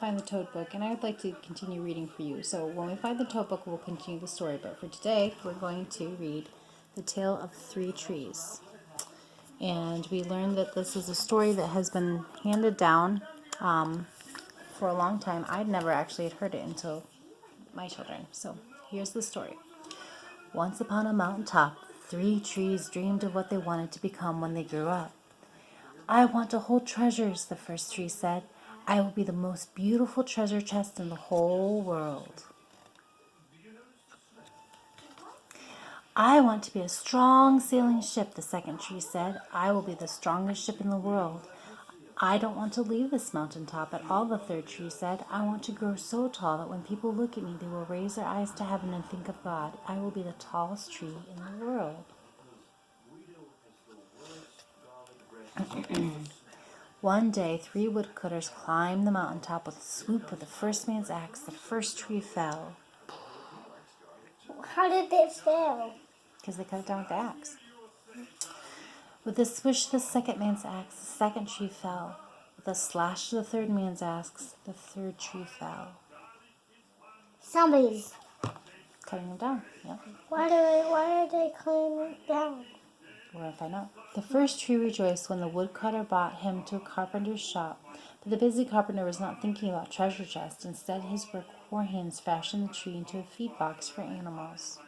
find the tote book, and I would like to continue reading for you. So when we find the tote book, we'll continue the story. But for today, we're going to read The Tale of Three Trees. And we learned that this is a story that has been handed down for a long time. I'd never actually had heard it until my children. So here's the story. Once upon a mountaintop, three trees dreamed of what they wanted to become when they grew up. I want to hold treasures, the first tree said. I will be the most beautiful treasure chest in the whole world. I want to be a strong sailing ship, the second tree said. I will be the strongest ship in the world. I don't want to leave this mountaintop at all, the third tree said. I want to grow so tall that when people look at me, they will raise their eyes to heaven and think of God. I will be the tallest tree in the world. One day, three woodcutters climbed the mountaintop with a swoop of the first man's axe. The first tree fell. How did it fail? Because they cut it down with the axe. With a swish of the second man's axe, the second tree fell. With a slash of the third man's axe, the third tree fell. Somebody's. Cutting them down, yeah. Why are they cutting it down? We're going to find out. The first tree rejoiced when the woodcutter brought him to a carpenter's shop. But the busy carpenter was not thinking about treasure chests. Instead, his work four hands fashioned the tree into a feed box for animals.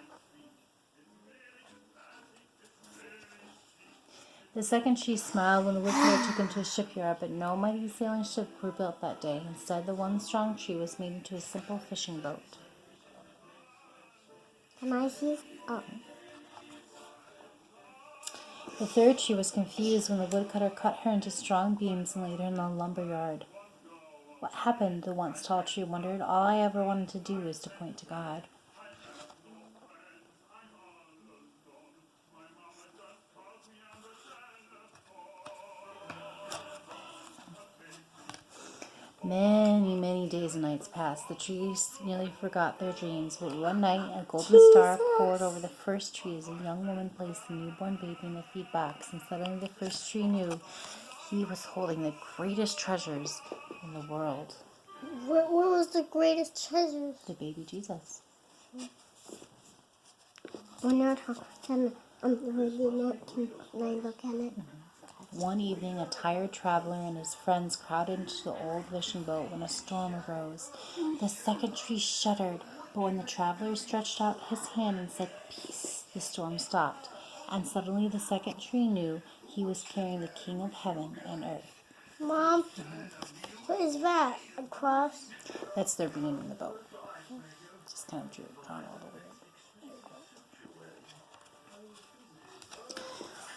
The second tree smiled when the woodcutter took him to a shipyard, but no mighty sailing ship were built that day. Instead, the one strong tree was made into a simple fishing boat. Can I see? Oh. The third tree was confused when the woodcutter cut her into strong beams and laid her in the lumber yard. What happened? The once tall tree wondered. All I ever wanted to do was to point to God. Many days and nights passed. The trees nearly forgot their dreams, but one night a golden star poured over the first tree as a young woman placed the newborn baby in the feed box, and suddenly the first tree knew he was holding the greatest treasures in the world. What was the greatest treasure? The baby Jesus. Can I look at it? One evening, a tired traveler and his friends crowded into the old fishing boat when a storm arose. The second tree shuddered, but when the traveler stretched out his hand and said, "Peace," the storm stopped, and suddenly the second tree knew he was carrying the King of heaven and earth. Mom, what is that? A cross? That's their being in the boat. Just kind of drawn a little weird.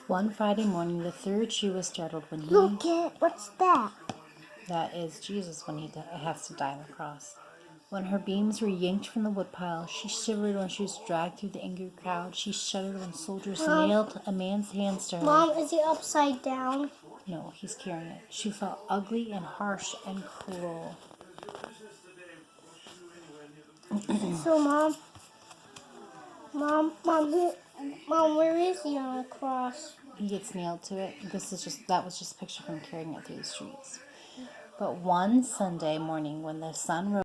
One Friday morning, the third tree was startled when Look at what's that? That is Jesus when he has to die on the cross. When her beams were yanked from the woodpile, she shivered when she was dragged through the angry crowd. She shuddered when soldiers nailed a man's hands to her. Mom, is he upside down? No, he's carrying it. She felt ugly and harsh and cruel. So, Mom, where is he on the cross? He gets nailed to it. That was just a picture of him carrying it through the streets. But one Sunday morning when the sun rose,